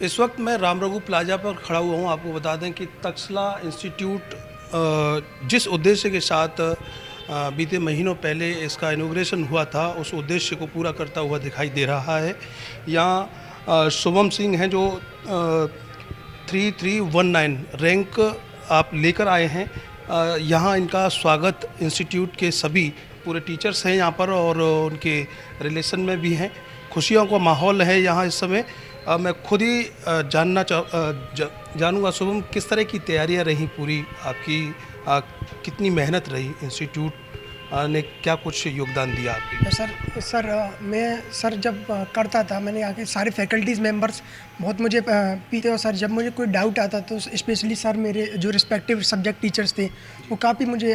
इस वक्त मैं राम रघु प्लाजा पर खड़ा हुआ हूँ। आपको बता दें कि तक्षशिला इंस्टीट्यूट जिस उद्देश्य के साथ बीते महीनों पहले इसका इनॉग्रेशन हुआ था, उस उद्देश्य को पूरा करता हुआ दिखाई दे रहा है। यहाँ शुभम सिंह हैं जो 3319 रैंक आप लेकर आए हैं। यहाँ इनका स्वागत इंस्टीट्यूट के सभी पूरे टीचर्स हैं यहाँ पर और उनके रिलेशन में भी हैं। खुशियों का माहौल है यहाँ इस समय। मैं खुद ही जानूँगा शुभम, किस तरह की तैयारियाँ रहीं पूरी आपकी, कितनी मेहनत रही, इंस्टीट्यूट ने क्या कुछ योगदान दिया आपके? सर जब करता था, मैंने आके सारे फैकल्टीज़ मेंबर्स बहुत मुझे पीते। और सर जब मुझे कोई डाउट आता तो स्पेशली सर मेरे जो रिस्पेक्टिव सब्जेक्ट टीचर्स थे वो काफ़ी मुझे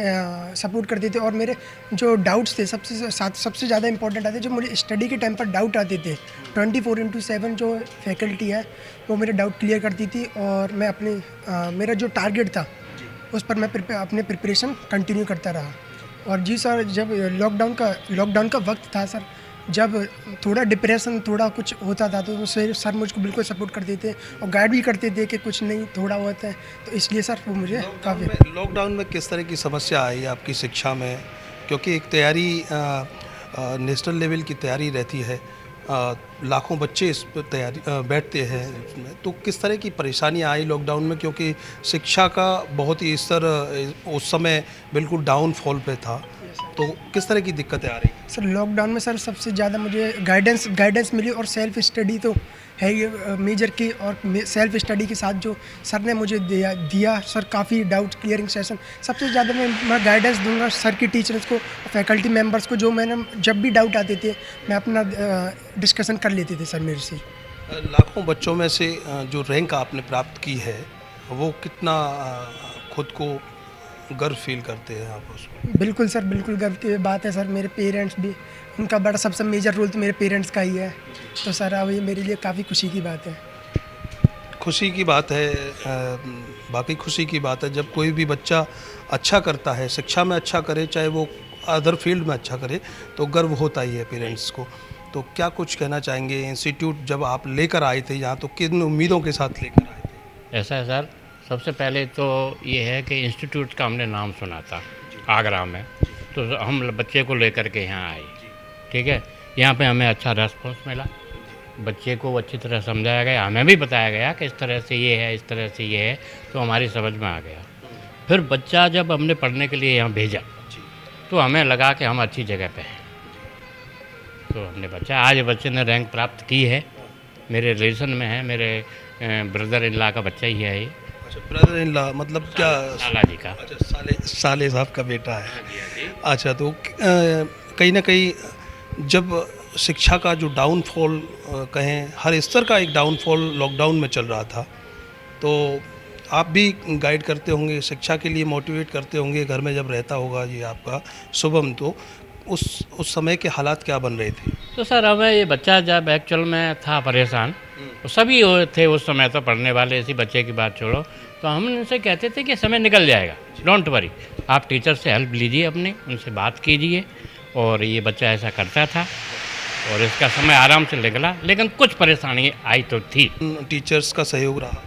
सपोर्ट करते थे। और मेरे जो डाउट्स थे सबसे ज़्यादा इंपॉर्टेंट आते, जो मुझे स्टडी के टाइम पर डाउट आते थे, 24/7 जो फैकल्टी है वो मेरे डाउट क्लियर करती थी। और मैं मेरा जो टारगेट था उस पर मैं अपने प्रिपरेशन कंटिन्यू करता रहा। और जी सर, जब लॉकडाउन का वक्त था सर, जब थोड़ा डिप्रेशन थोड़ा कुछ होता था तो सर मुझको बिल्कुल सपोर्ट करते थे और गाइड भी करते थे कि कुछ नहीं थोड़ा होता है। तो इसलिए सर वो मुझे काफ़ी। लॉकडाउन में किस तरह की समस्या आई आपकी शिक्षा में? क्योंकि एक तैयारी नेशनल लेवल की तैयारी रहती है, लाखों बच्चे इस पर तैयारी बैठते हैं इसमें, तो किस तरह की परेशानियाँ आई लॉकडाउन में? क्योंकि शिक्षा का बहुत ही स्तर उस समय बिल्कुल डाउनफॉल पे था, तो किस तरह की दिक्कतें आ रही? सर लॉकडाउन में सर सबसे ज़्यादा मुझे गाइडेंस मिली और सेल्फ स्टडी तो है ये मेजर की। और सेल्फ स्टडी के साथ जो सर ने मुझे दिया सर, काफ़ी डाउट क्लियरिंग सेशन। सबसे ज़्यादा मैं गाइडेंस दूंगा सर की टीचर्स को, फैकल्टी मेंबर्स को, जो मैंने जब भी डाउट आते थे मैं अपना डिस्कशन कर लेते थे सर मेरे से। लाखों बच्चों में से जो रैंक आपने प्राप्त की है, वो कितना खुद को गर्व फील करते हैं आप उसको? बिल्कुल सर, बिल्कुल गर्व की बात है सर। मेरे पेरेंट्स भी, उनका बड़ा सबसे मेजर रोल तो मेरे पेरेंट्स का ही है। तो सर अब ये मेरे लिए काफ़ी खुशी की बात है। खुशी की बात है, बाकी खुशी की बात है जब कोई भी बच्चा अच्छा करता है, शिक्षा में अच्छा करे, चाहे वो अदर फील्ड में अच्छा करे, तो गर्व होता ही है पेरेंट्स को। तो क्या कुछ कहना चाहेंगे? इंस्टीट्यूट जब आप लेकर आए थे यहाँ, तो किन उम्मीदों के साथ लेकर आए थे? ऐसा है सर, सबसे पहले तो ये है कि इंस्टीट्यूट का हमने नाम सुना था आगरा में, तो हम बच्चे को लेकर के यहाँ आए। ठीक है, यहाँ पे हमें अच्छा रेस्पॉन्स मिला, बच्चे को अच्छी तरह समझाया गया, हमें भी बताया गया कि इस तरह से ये है, इस तरह से ये है, तो हमारी समझ में आ गया। फिर बच्चा जब हमने पढ़ने के लिए यहाँ भेजा तो हमें लगा कि हम अच्छी जगह पे हैं। तो हमने आज बच्चे ने रैंक प्राप्त की है, मेरे रिलेशन में है, मेरे ब्रदर इन लॉ का बच्चा ही है ये। अच्छा, ब्रदर इन लॉ मतलब क्या? साला जी का। अच्छा, साले साहब का बेटा है। अच्छा, तो कहीं ना कहीं जब शिक्षा का जो डाउनफॉल कहें, हर स्तर का एक डाउनफॉल लॉकडाउन में चल रहा था, तो आप भी गाइड करते होंगे, शिक्षा के लिए मोटिवेट करते होंगे घर में जब रहता होगा ये आपका शुभम, तो उस समय के हालात क्या बन रहे थे? तो सर हमें ये बच्चा जब एक्चुअल में था परेशान, तो सभी थे उस समय तो पढ़ने वाले, इसी बच्चे की बात छोड़ो, तो हम उनसे कहते थे कि समय निकल जाएगा, डोंट वरी, आप टीचर से हेल्प लीजिए, अपने उनसे बात कीजिए। और ये बच्चा ऐसा करता था और इसका समय आराम से निकला, लेकिन कुछ परेशानी आई तो थी। टीचर्स का सहयोग रहा?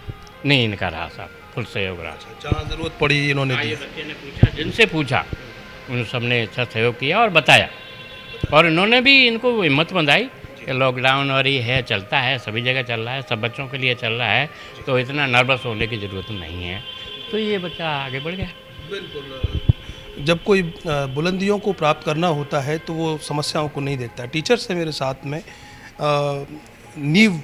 नहीं, इनका रहा साहब, फुल सहयोग रहा। जहाँ ज़रूरत पड़ी इन्होंने दिया। बच्चे ने पूछा, जिनसे पूछा उन सब ने अच्छा सहयोग किया और बताया, और इन्होंने भी इनको हिम्मत बंधाई कि लॉकडाउन और ये है, चलता है, सभी जगह चल रहा है, सब बच्चों के लिए चल रहा है, तो इतना नर्वस होने की ज़रूरत नहीं है। तो ये बच्चा आगे बढ़ गया। बिल्कुल, जब कोई बुलंदियों को प्राप्त करना होता है तो वो समस्याओं को नहीं देखता। टीचर्स है मेरे साथ में, नींव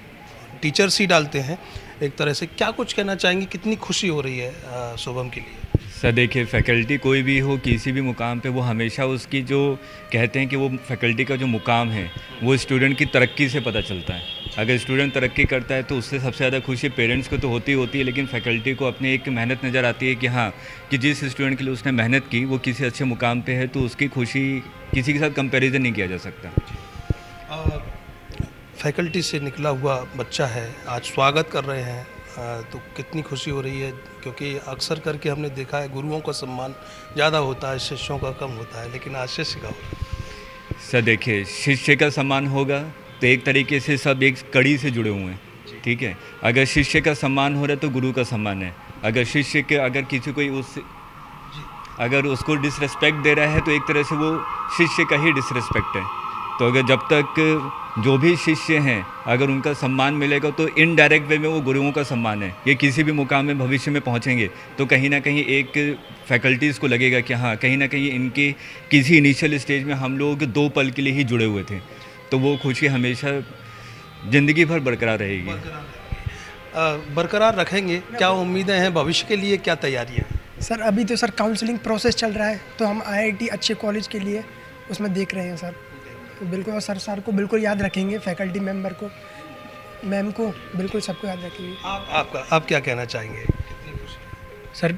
टीचर्स ही डालते हैं एक तरह से। क्या कुछ कहना चाहेंगे, कितनी खुशी हो रही है शुभम के लिए? सर देखिए, फैकल्टी कोई भी हो, किसी भी मुकाम पे, वो हमेशा उसकी जो कहते हैं कि वो फैकल्टी का जो मुकाम है वो स्टूडेंट की तरक्की से पता चलता है। अगर स्टूडेंट तरक्की करता है तो उससे सबसे ज़्यादा खुशी पेरेंट्स को तो होती होती है, लेकिन फैकल्टी को अपनी एक मेहनत नज़र आती है कि हाँ, कि जिस स्टूडेंट के लिए उसने मेहनत की वो किसी अच्छे मुकाम पे है, तो उसकी खुशी किसी के साथ कंपैरिजन नहीं किया जा सकता। फैकल्टी से निकला हुआ बच्चा है, आज स्वागत कर रहे हैं, तो कितनी खुशी हो रही है? क्योंकि अक्सर करके हमने देखा है गुरुओं का सम्मान ज़्यादा होता है, शिष्यों का कम होता है, लेकिन आज शिष्य का होता है। सर देखिए, शिष्य का सम्मान होगा तो एक तरीके से सब एक कड़ी से जुड़े हुए हैं। ठीक है। अगर शिष्य का सम्मान हो रहा है तो गुरु का सम्मान है। अगर शिष्य के अगर किसी कोई अगर उसको डिसरिस्पेक्ट दे रहा है तो एक तरह से वो शिष्य का ही डिसरिस्पेक्ट है। तो अगर जब तक जो भी शिष्य हैं अगर उनका सम्मान मिलेगा तो इनडायरेक्ट वे में वो गुरुओं का सम्मान है। ये किसी भी मुकाम में भविष्य में पहुंचेंगे तो कहीं ना कहीं एक फैकल्टीज़ को लगेगा कि हाँ कहीं ना कहीं इनके किसी इनिशियल स्टेज में हम लोग 2 पल के लिए ही जुड़े हुए थे, तो वो खुशी हमेशा ज़िंदगी भर बरकरार रहेगी। बरकरार रखेंगे। क्या उम्मीदें हैं भविष्य के लिए, क्या तैयारियां हैं? सर अभी तो सर काउंसलिंग प्रोसेस चल रहा है, तो हम आईआईटी अच्छे कॉलेज के लिए उसमें देख रहे हैं सर। तो बिल्कुल, और सर को बिल्कुल याद रखेंगे, फैकल्टी मेंबर को, मैम को, बिल्कुल सबको याद रखेंगे। आप क्या कहना चाहेंगे? सर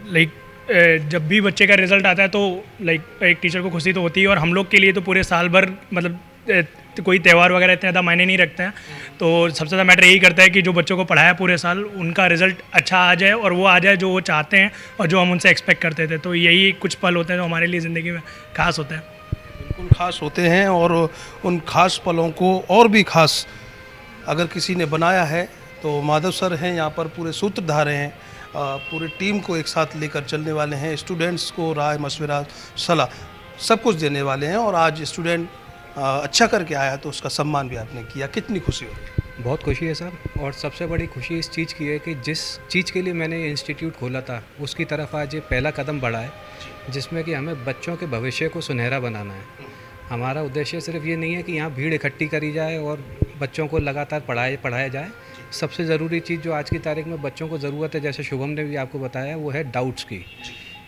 जब भी बच्चे का रिज़ल्ट आता है तो एक टीचर को खुशी तो होती है, और हम लोग के लिए तो पूरे साल भर मतलब कोई त्यौहार वगैरह इतने ज़्यादा मायने नहीं रखते हैं। तो सबसे ज़्यादा मैटर यही करता है कि जो बच्चों को पढ़ाया पूरे साल उनका रिज़ल्ट अच्छा आ जाए, और वो आ जाए जो वो चाहते हैं और जो हम उनसे एक्सपेक्ट करते थे। तो यही कुछ पल होते हैं जो हमारे लिए ज़िंदगी में खास होते हैं। बिल्कुल खास होते हैं, और उन खास पलों को और भी खास अगर किसी ने बनाया है तो माधव सर हैं यहाँ पर, पूरे सूत्रधार हैं, पूरी टीम को एक साथ लेकर चलने वाले हैं, स्टूडेंट्स को राय मशवरा सलाह सब कुछ देने वाले हैं। और आज स्टूडेंट अच्छा करके आया तो उसका सम्मान भी आपने किया, कितनी खुशी हो रही है? बहुत खुशी है सर, और सबसे बड़ी खुशी इस चीज़ की है कि जिस चीज़ के लिए मैंने ये इंस्टीट्यूट खोला था उसकी तरफ आज ये पहला कदम बढ़ा है, जिसमें कि हमें बच्चों के भविष्य को सुनहरा बनाना है। हमारा उद्देश्य सिर्फ ये नहीं है कि यहाँ भीड़ इकट्ठी करी जाए और बच्चों को लगातार पढ़ाया जाए। सबसे ज़रूरी चीज़ जो आज की तारीख में बच्चों को ज़रूरत है, जैसे शुभम ने भी आपको बताया, वो है डाउट्स की।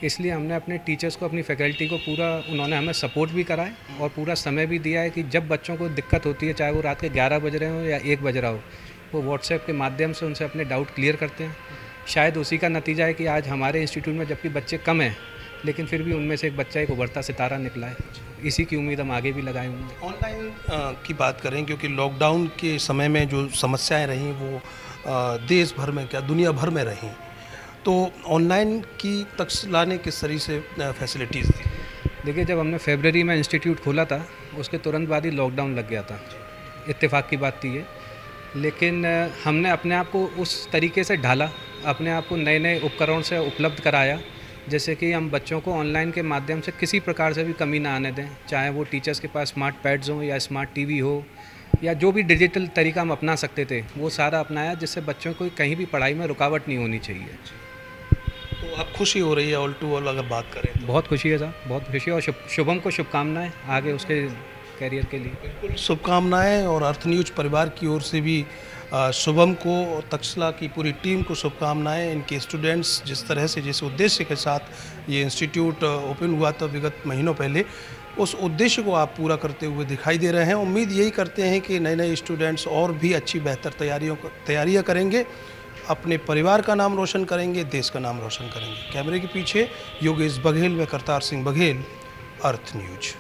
इसलिए हमने अपने टीचर्स को, अपनी फैकल्टी को पूरा, उन्होंने हमें सपोर्ट भी करा है और पूरा समय भी दिया है कि जब बच्चों को दिक्कत होती है, चाहे वो रात के 11 बज रहे हो या 1 बज रहा हो, वो व्हाट्सएप के माध्यम से उनसे अपने डाउट क्लियर करते हैं। शायद उसी का नतीजा है कि आज हमारे इंस्टीट्यूट में जबकि बच्चे कम हैं, लेकिन फिर भी उनमें से एक बच्चा एक उभरता सितारा निकला है। इसी की उम्मीद हम आगे भी लगाए होंगे। ऑनलाइन की बात करें, क्योंकि लॉकडाउन के समय में जो समस्याएं रहीं वो देश भर में क्या दुनिया भर में रहीं, तो ऑनलाइन की तकलाने किस तरह से फैसिलिटीज़ थी? देखिए, जब हमने फरवरी में इंस्टीट्यूट खोला था उसके तुरंत बाद ही लॉकडाउन लग गया था। इत्तेफाक की बात थी ये, लेकिन हमने अपने आप को उस तरीके से ढाला, अपने आप को नए नए उपकरण से उपलब्ध कराया, जैसे कि हम बच्चों को ऑनलाइन के माध्यम से किसी प्रकार से भी कमी ना आने दें, चाहे वो टीचर्स के पास स्मार्ट पैड्स हों या स्मार्ट टीवी हो या जो भी डिजिटल तरीका हम अपना सकते थे वो सारा अपनाया, जिससे बच्चों को कहीं भी पढ़ाई में रुकावट नहीं होनी चाहिए। तो अब खुशी हो रही है ऑल टू ऑल अगर बात करें तो? बहुत खुशी है साहब, बहुत खुशी है, और शुभम को शुभकामनाएं आगे उसके कैरियर के लिए। बिल्कुल शुभकामनाएं, और अर्थ न्यूज परिवार की ओर से भी शुभम को और तक्षशिला की पूरी टीम को शुभकामनाएं। इनके स्टूडेंट्स जिस तरह से, जिस उद्देश्य के साथ ये इंस्टीट्यूट ओपन हुआ था विगत महीनों पहले, उस उद्देश्य को आप पूरा करते हुए दिखाई दे रहे हैं। उम्मीद यही करते हैं कि नए नए स्टूडेंट्स और भी अच्छी बेहतर तैयारियाँ करेंगे, अपने परिवार का नाम रोशन करेंगे, देश का नाम रोशन करेंगे। कैमरे के पीछे योगेश बघेल व करतार सिंह बघेल, अर्थ न्यूज।